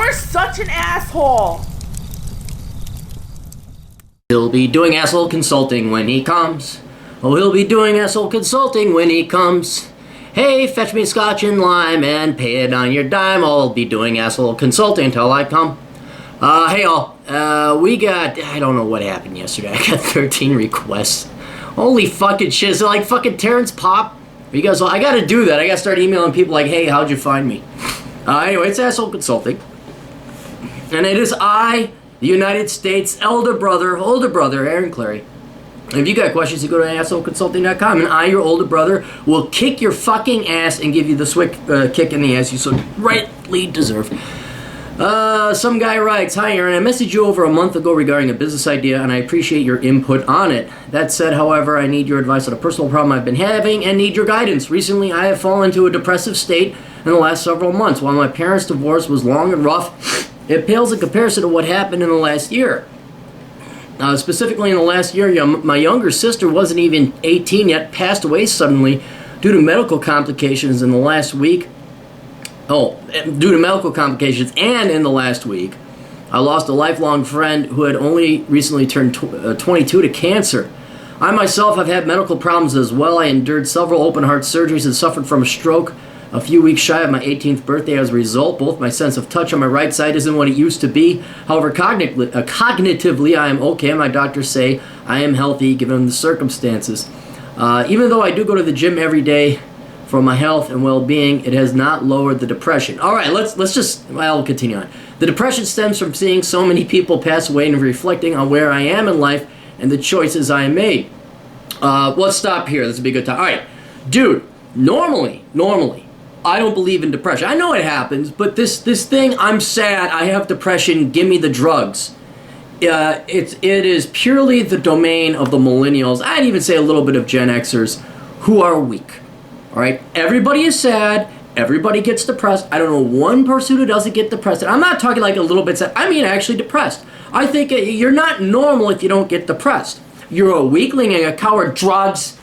You're such an asshole. He'll be doing asshole consulting when he comes. Oh, he'll be doing asshole consulting when he comes. Hey, fetch me scotch and lime and pay it on your dime. I'll be doing asshole consulting until I come. Hey all, we got, I don't know what happened yesterday. I got 13 requests. Holy fucking shit. Is it like fucking Terrence Pop? You guys, I gotta do that. I gotta start emailing people like, hey, how'd you find me? Anyway, it's asshole consulting. And it is I, the United States older brother, Aaron Clary. If you got questions, you go to assholeconsulting.com, and I, your older brother, will kick your fucking ass and give you the swick kick in the ass you so rightly deserve. Some guy writes, hi Aaron, I messaged you over a month ago regarding a business idea, and I appreciate your input on it. That said, however, I need your advice on a personal problem I've been having and need your guidance. Recently, I have fallen into a depressive state in the last several months. While my parents' divorce was long and rough, it pales in comparison to what happened in the last year. Specifically in the last year, my younger sister wasn't even 18 yet, passed away suddenly due to medical complications in the last week. Due to medical complications, and in the last week, I lost a lifelong friend who had only recently turned 22 to cancer. I myself have had medical problems as well. I endured several open heart surgeries and suffered from a stroke a few weeks shy of my 18th birthday. As a result, both my sense of touch on my right side isn't what it used to be. However, cognitively, I am okay. My doctors say I am healthy given the circumstances. Even though I do go to the gym every day for my health and well-being, it has not lowered the depression. All right, I'll continue on. The depression stems from seeing so many people pass away and reflecting on where I am in life and the choices I made. Let's stop here. This would be a good time. All right, dude, normally, I don't believe in depression. I know it happens, but this thing, I'm sad, I have depression, give me the drugs. It is purely the domain of the millennials. I'd even say a little bit of Gen Xers who are weak. All right, everybody is sad. Everybody gets depressed. I don't know one person who doesn't get depressed. And I'm not talking like a little bit sad. I mean actually depressed. I think you're not normal if you don't get depressed. You're a weakling and a coward. Drugs.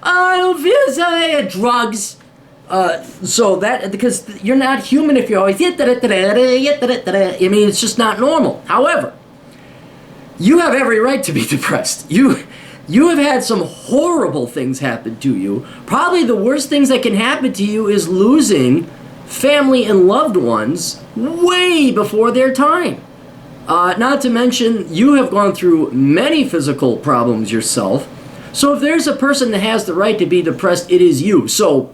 I don't feel so. Drugs. So that, because you're not human if you're always, I mean, it's just not normal. However, you have every right to be depressed. You have had some horrible things happen to you. Probably the worst things that can happen to you is losing family and loved ones way before their time. Not to mention, you have gone through many physical problems yourself. So if there's a person that has the right to be depressed, it is you. So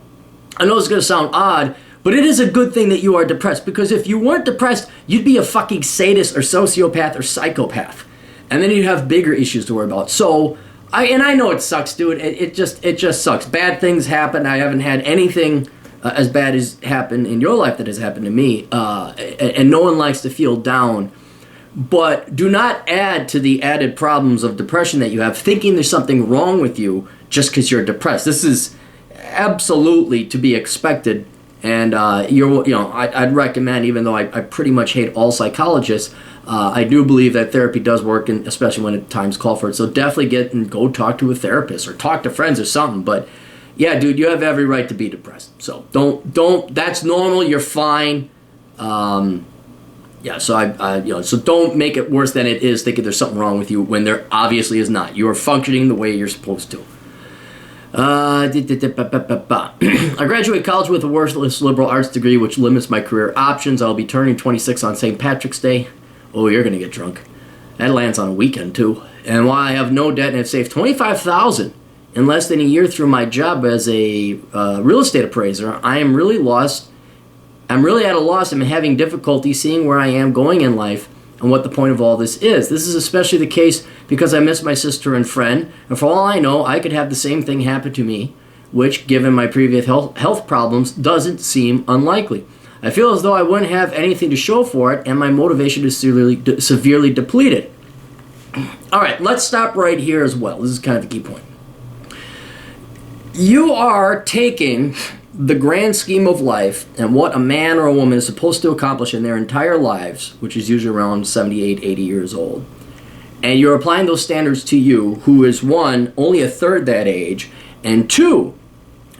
I know it's going to sound odd, but it is a good thing that you are depressed, because if you weren't depressed, you'd be a fucking sadist or sociopath or psychopath. And then you'd have bigger issues to worry about. So I know it sucks, dude. It just sucks. Bad things happen. I haven't had anything as bad as happened in your life that has happened to me. And no one likes to feel down. But do not add to the added problems of depression that you have, thinking there's something wrong with you just because you're depressed. This is absolutely to be expected. And I'd recommend, even though I pretty much hate all psychologists, I do believe that therapy does work, and especially when times call for it. So definitely go talk to a therapist or talk to friends or something. But yeah, dude, you have every right to be depressed. So don't. That's normal. You're fine. So so don't make it worse than it is, thinking there's something wrong with you when there obviously is not. You are functioning the way you're supposed to. I graduated college with a worthless liberal arts degree, which limits my career options. I'll be turning 26 on St. Patrick's Day. Oh, you're gonna get drunk. That lands on a weekend too. And while I have no debt and have saved $25,000 in less than a year through my job as a real estate appraiser, I am really lost. I'm really at a loss. I'm having difficulty seeing where I am going in life and what the point of all this is. This is especially the case because I miss my sister and friend, and for all I know, I could have the same thing happen to me, which, given my previous health problems, doesn't seem unlikely. I feel as though I wouldn't have anything to show for it, and my motivation is severely depleted. All right, let's stop right here as well. This is kind of the key point. You are taking the grand scheme of life and what a man or a woman is supposed to accomplish in their entire lives, which is usually around 78, 80 years old, and you're applying those standards to you, who is, one, only a third that age, and two,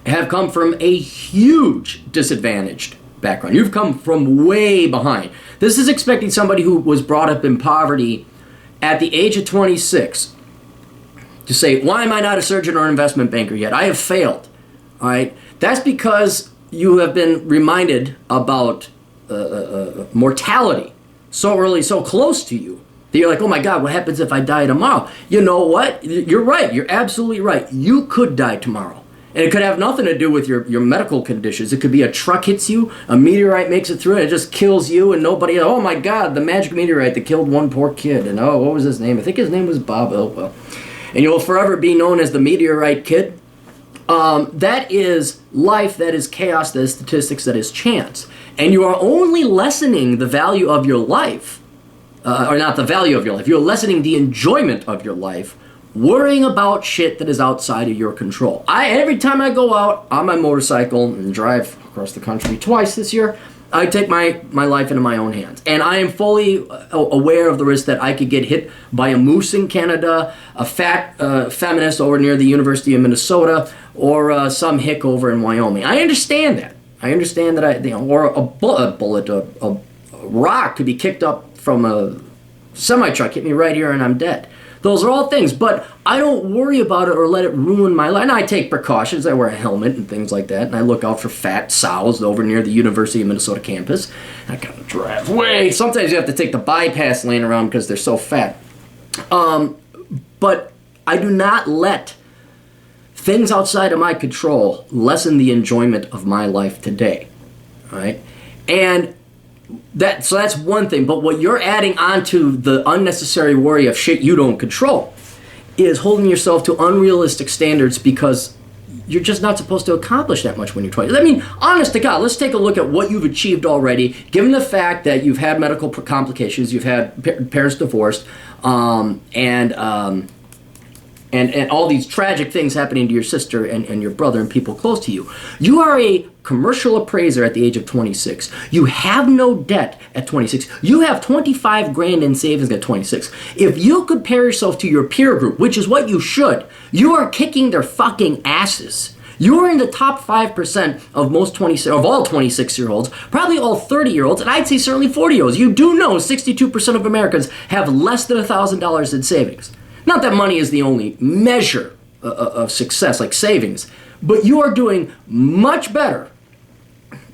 have come from a huge disadvantaged background. You've come from way behind. This is expecting somebody who was brought up in poverty at the age of 26 to say, why am I not a surgeon or an investment banker yet? I have failed. All right? That's because you have been reminded about mortality so early, so close to you, that you're like, oh my God, what happens if I die tomorrow? You know what? You're right. You're absolutely right. You could die tomorrow. And it could have nothing to do with your medical conditions. It could be a truck hits you, a meteorite makes it through, and it just kills you, and nobody, oh my God, the magic meteorite that killed one poor kid. And oh, what was his name? I think his name was Bob Elwell. And you'll forever be known as the meteorite kid. That is life, that is chaos, that is statistics, that is chance. And you are only lessening the value of your life, or not the value of your life, you're lessening the enjoyment of your life, worrying about shit that is outside of your control. Every time I go out on my motorcycle and drive across the country twice this year, I take my life into my own hands. And I am fully aware of the risk that I could get hit by a moose in Canada, a fat feminist over near the University of Minnesota, or some hick over in Wyoming. I understand that. I understand that or a rock could be kicked up from a semi-truck, hit me right here, and I'm dead. Those are all things, but I don't worry about it or let it ruin my life. And I take precautions. I wear a helmet and things like that, and I look out for fat sows over near the University of Minnesota campus. I gotta drive way. Sometimes you have to take the bypass lane around because they're so fat. But I do not let things outside of my control lessen the enjoyment of my life today. All right? And so that's one thing, but what you're adding onto the unnecessary worry of shit you don't control is holding yourself to unrealistic standards because you're just not supposed to accomplish that much when you're 20. I mean, honest to God, let's take a look at what you've achieved already, given the fact that you've had medical complications, you've had parents divorced, and all these tragic things happening to your sister and your brother and people close to you. You are a commercial appraiser at the age of 26. You have no debt at 26. You have 25 grand in savings at 26. If you compare yourself to your peer group, which is what you should, you are kicking their fucking asses. You are in the top 5% of all 26-year-olds, probably all 30-year-olds, and I'd say certainly 40-year-olds. You do know 62% of Americans have less than $1,000 in savings. Not that money is the only measure of success, like savings, but you are doing much better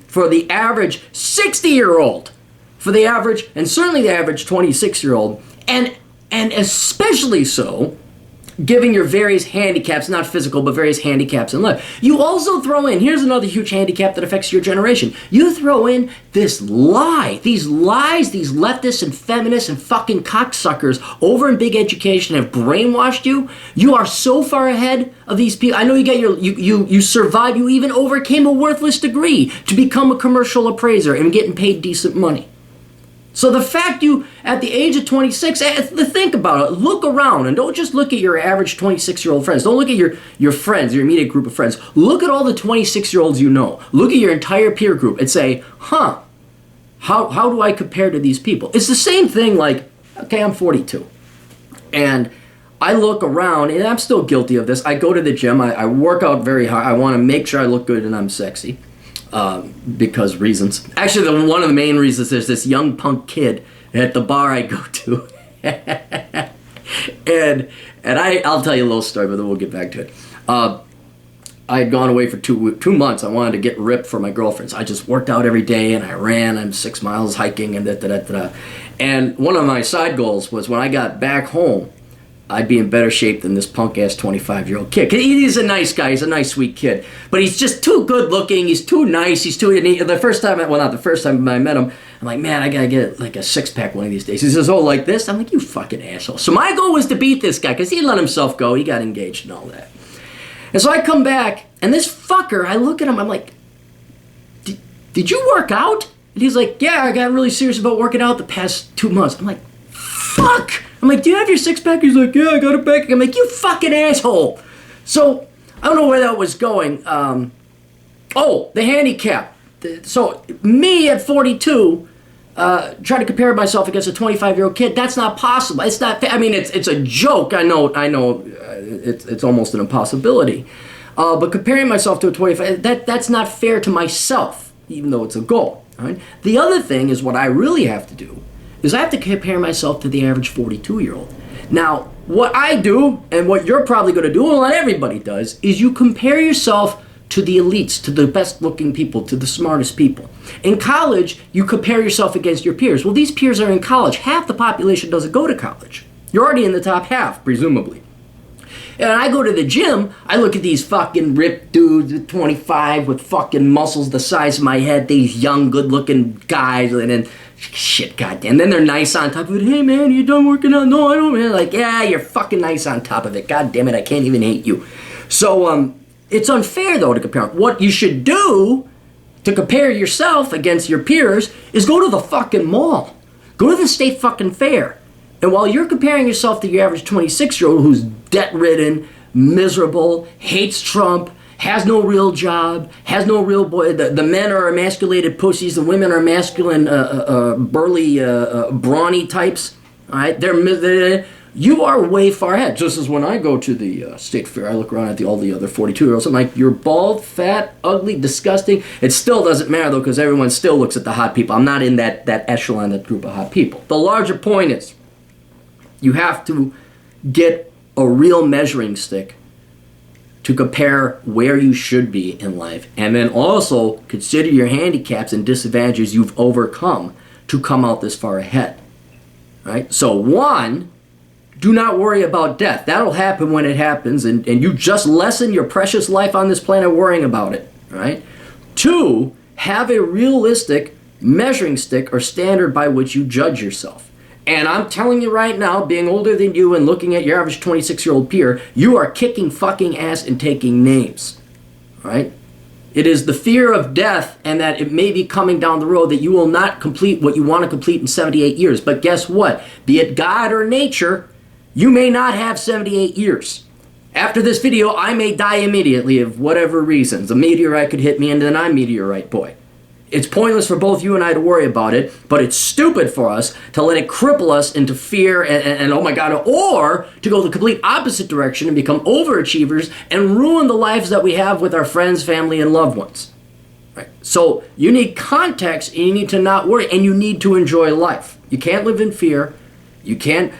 for the average 60-year-old, for the average, and certainly the average 26-year-old, and especially so, given your various handicaps, not physical, but various handicaps in life. You also throw in, here's another huge handicap that affects your generation. You throw in this lie, these lies, these leftists and feminists and fucking cocksuckers over in big education have brainwashed you. You are so far ahead of these people. I know you get you survived, you even overcame a worthless degree to become a commercial appraiser and getting paid decent money. So the fact you, at the age of 26, think about it, look around, and don't just look at your average 26-year-old friends. Don't look at your friends, your immediate group of friends. Look at all the 26-year-olds you know. Look at your entire peer group and say, how do I compare to these people? It's the same thing like, okay, I'm 42. And I look around, and I'm still guilty of this. I go to the gym. I work out very hard. I want to make sure I look good and I'm sexy. Because reasons. Actually, one of the main reasons is this young punk kid at the bar I go to. and I'll tell you a little story, but then we'll get back to it. I had gone away for 2 months. I wanted to get ripped for my girlfriends. I just worked out every day, and I ran. I'm 6 miles hiking, and da-da-da-da-da. And one of my side goals was when I got back home, I'd be in better shape than this punk-ass 25-year-old kid. 'Cause he's a nice guy. He's a nice, sweet kid. But he's just too good-looking. He's too nice. The first time, not the first time I met him, I'm like, man, I got to get like a six-pack one of these days. He says, oh, like this? I'm like, you fucking asshole. So my goal was to beat this guy because he let himself go. He got engaged and all that. And so I come back, and this fucker, I look at him, I'm like, did you work out? And he's like, yeah, I got really serious about working out the past 2 months. I'm like, fuck! I'm like, do you have your six-pack? He's like, yeah, I got it back. I'm like, you fucking asshole. So, I don't know where that was going. The handicap. So, me at 42, trying to compare myself against a 25-year-old kid, that's not possible. It's not, I mean, it's a joke. I know, it's almost an impossibility. But comparing myself to a 25, that's not fair to myself, even though it's a goal. All right? The other thing is what I really have to do is I have to compare myself to the average 42-year-old. Now, what I do, and what you're probably going to do, and what everybody does, is you compare yourself to the elites, to the best-looking people, to the smartest people. In college, you compare yourself against your peers. Well, these peers are in college. Half the population doesn't go to college. You're already in the top half, presumably. And I go to the gym, I look at these fucking ripped dudes at 25 with fucking muscles the size of my head, these young, good-looking guys, and then, shit, goddamn. Then they're nice on top of it. Hey, man, you done working out? No, I don't, man. Like, yeah, you're fucking nice on top of it. God damn it, I can't even hate you. So, it's unfair, though, to compare. What you should do to compare yourself against your peers is go to the fucking mall. Go to the state fucking fair. And while you're comparing yourself to your average 26-year-old who's debt-ridden, miserable, hates Trump, has no real job, has no real boy, the men are emasculated pussies, the women are masculine, burly, brawny types, all right? You are way far ahead. Just as when I go to the state fair, I look around at all the other 42-year-olds. I'm like, you're bald, fat, ugly, disgusting. It still doesn't matter, though, because everyone still looks at the hot people. I'm not in that echelon, that group of hot people. The larger point is, you have to get a real measuring stick to compare where you should be in life. And then also consider your handicaps and disadvantages you've overcome to come out this far ahead. Right? So one, do not worry about death. That'll happen when it happens, and you just lessen your precious life on this planet worrying about it. Right? Two, have a realistic measuring stick or standard by which you judge yourself. And I'm telling you right now, being older than you and looking at your average 26-year-old peer, you are kicking fucking ass and taking names. Right? It is the fear of death and that it may be coming down the road that you will not complete what you want to complete in 78 years. But guess what? Be it God or nature, you may not have 78 years. After this video, I may die immediately of whatever reasons. A meteorite could hit me and then I'm meteorite boy. It's pointless for both you and I to worry about it, but it's stupid for us to let it cripple us into fear and oh my God, or to go the complete opposite direction and become overachievers and ruin the lives that we have with our friends, family, and loved ones. Right? So you need context, and you need to not worry, and you need to enjoy life. You can't live in fear. You can't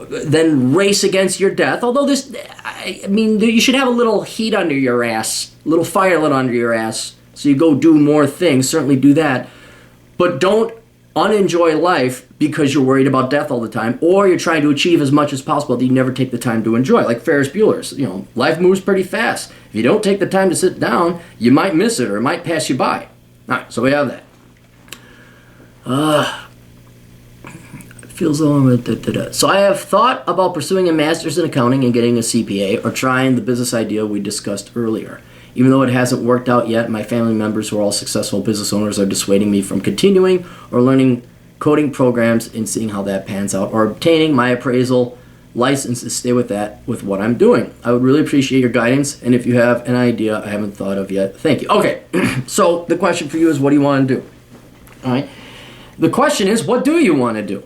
then race against your death, although I mean, you should have a little heat under your ass, a little fire lit under your ass, so you go do more things, certainly do that. But don't unenjoy life because you're worried about death all the time, or you're trying to achieve as much as possible that you never take the time to enjoy. Like Ferris Bueller's, life moves pretty fast. If you don't take the time to sit down, you might miss it or it might pass you by. All right, so we have that. Feels So I have thought about pursuing a master's in accounting and getting a CPA, or trying the business idea we discussed earlier. Even though it hasn't worked out yet, my family members who are all successful business owners are dissuading me from continuing or learning coding programs and seeing how that pans out, or obtaining my appraisal license to stay with what I'm doing. I would really appreciate your guidance, and if you have an idea I haven't thought of yet, thank you. Okay, so the question for you is, what do you want to do? All right. The question is, what do you want to do?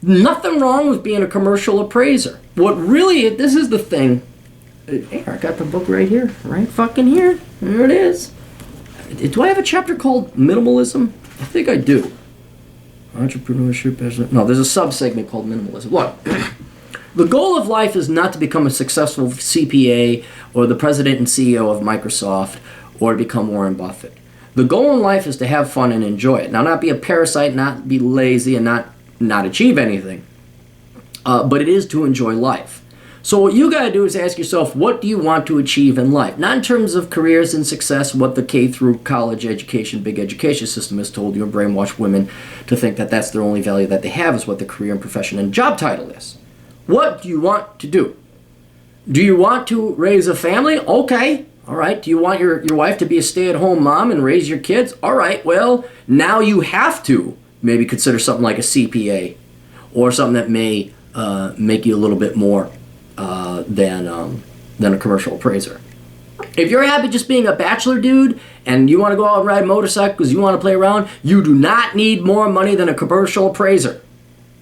Nothing wrong with being a commercial appraiser. What really, this is the thing. Here, I got the book right here. Right fucking here. There it is. Do I have a chapter called Minimalism? I think I do. Entrepreneurship. No, there's a sub-segment called Minimalism. Look, the goal of life is not to become a successful CPA or the president and CEO of Microsoft or to become Warren Buffett. The goal in life is to have fun and enjoy it. Now, not be a parasite, not be lazy, and not achieve anything. But it is to enjoy life. So what you got to do is ask yourself, what do you want to achieve in life? Not in terms of careers and success, what the K through college education, big education system has told you and brainwashed women to think that that's their only value that they have, is what the career and profession and job title is. What do you want to do? Do you want to raise a family? Okay. All right. Do you want your wife to be a stay-at-home mom and raise your kids? All right. Well, now you have to maybe consider something like a CPA or something that may make you a little bit more than a commercial appraiser. If you're happy just being a bachelor dude and you want to go out and ride motorcycles because you want to play around, you do not need more money than a commercial appraiser.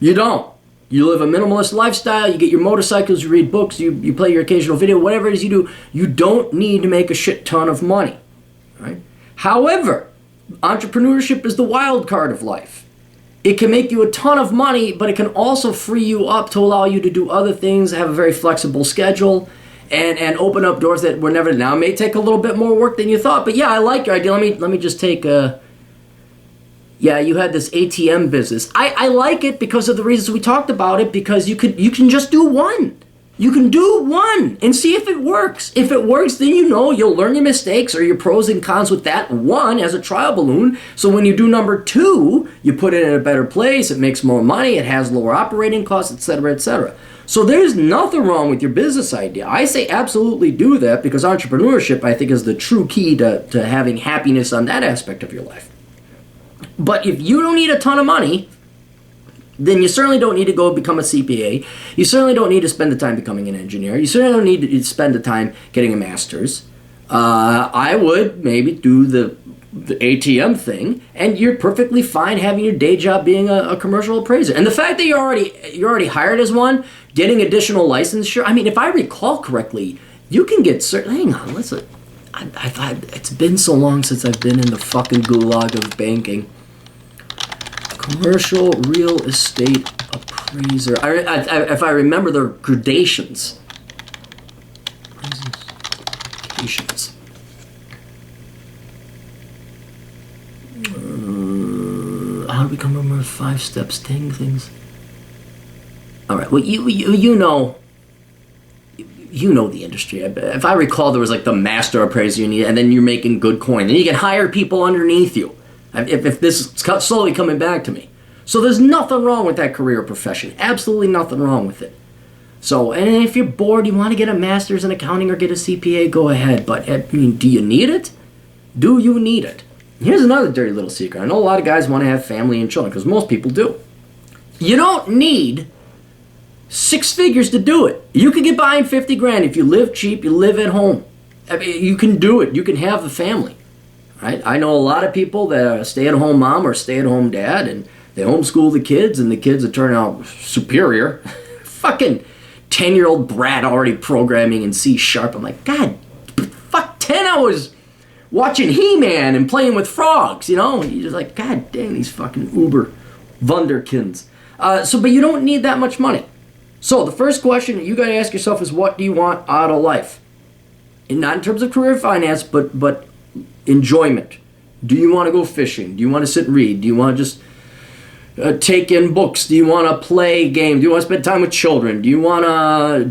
You don't. You live a minimalist lifestyle, you get your motorcycles, you read books, you play your occasional video, whatever it is you do, you don't need to make a shit ton of money. Right? However, Entrepreneurship is the wild card of life. It can make you a ton of money, but it can also free you up to allow you to do other things, have a very flexible schedule, and open up doors that were never. Now, it may take a little bit more work than you thought, but yeah, I like your idea. Let me just take a. Yeah, you had this ATM business. I like it because of the reasons we talked about it, because you can just do one. You can do one and see if it works. If it works, then you'll learn your mistakes or your pros and cons with that one as a trial balloon. So when you do number two, you put it in a better place, it makes more money, it has lower operating costs, etc., etc. So there's nothing wrong with your business idea. I say absolutely do that, because entrepreneurship, I think, is the true key to having happiness on that aspect of your life. But if you don't need a ton of money, then you certainly don't need to go become a CPA. You certainly don't need to spend the time becoming an engineer. You certainly don't need to spend the time getting a master's. I would maybe do the ATM thing, and you're perfectly fine having your day job being a commercial appraiser. And the fact that you're already hired as one, getting additional licensure. I mean, if I recall correctly, you can get certain. Hang on, listen. It's been so long since I've been in the fucking gulag of banking. Commercial real estate appraiser. If I remember the gradations. Gradations. How to become a 5 steps, 10 things. All right. Well, you know the industry. If I recall, there was like the master appraiser you need, and then you're making good coin. Then you can hire people underneath you. If this is slowly coming back to me. So there's nothing wrong with that career or profession. Absolutely nothing wrong with it. So, and if you're bored, you want to get a master's in accounting or get a CPA, go ahead. But, I mean, do you need it? Do you need it? Here's another dirty little secret. I know a lot of guys want to have family and children, because most people do. You don't need 6 figures to do it. You can get by in 50 grand. If you live cheap, you live at home. I mean, you can do it. You can have the family. Right? I know a lot of people that are a stay-at-home mom or stay-at-home dad, and they homeschool the kids, and the kids that turn out superior. Fucking 10-year-old brat already programming in C#. I'm like, God, fuck, 10 hours watching He-Man and playing with frogs, You're just like, God dang, these fucking uber wunderkinds. But you don't need that much money. So the first question you got to ask yourself is, what do you want out of life? And not in terms of career finance, but enjoyment. Do you want to go fishing? Do you want to sit and read? Do you want to just take in books? Do you want to play games? Do you want to spend time with children? Do you want to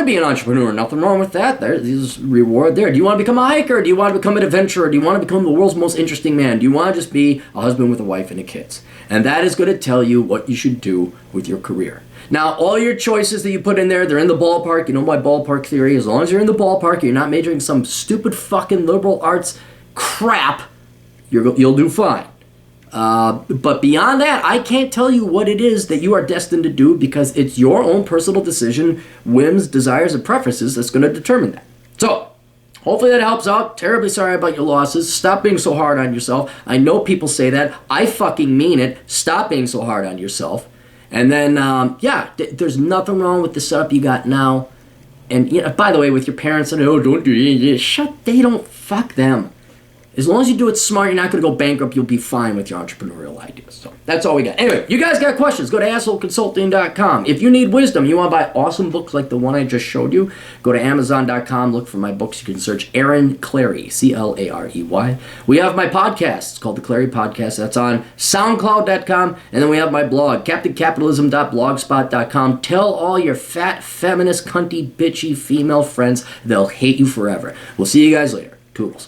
be an entrepreneur? Nothing wrong with that. There's reward there. Do you want to become a hiker? Do you want to become an adventurer? Do you want to become the world's most interesting man? Do you want to just be a husband with a wife and a kids? And that is going to tell you what you should do with your career. Now, all your choices that you put in there, they're in the ballpark. You know my ballpark theory. As long as you're in the ballpark, you're not majoring some stupid fucking liberal arts crap, you'll do fine. But beyond that, I can't tell you what it is that you are destined to do, because it's your own personal decision, whims, desires, and preferences that's going to determine that. So, hopefully that helps out. Terribly sorry about your losses. Stop being so hard on yourself. I know people say that. I fucking mean it. Stop being so hard on yourself. And then, there's nothing wrong with the setup you got now. And, by the way, with your parents, don't do this. They don't, fuck them. As long as you do it smart, you're not going to go bankrupt. You'll be fine with your entrepreneurial ideas. So that's all we got. Anyway, you guys got questions, go to assholeconsulting.com. If you need wisdom, you want to buy awesome books like the one I just showed you, go to amazon.com, look for my books. You can search Aaron Clarey, Clarey. We have my podcast. It's called The Clarey Podcast. That's on soundcloud.com. And then we have my blog, captaincapitalism.blogspot.com. Tell all your fat, feminist, cunty, bitchy female friends. They'll hate you forever. We'll see you guys later. Toodles.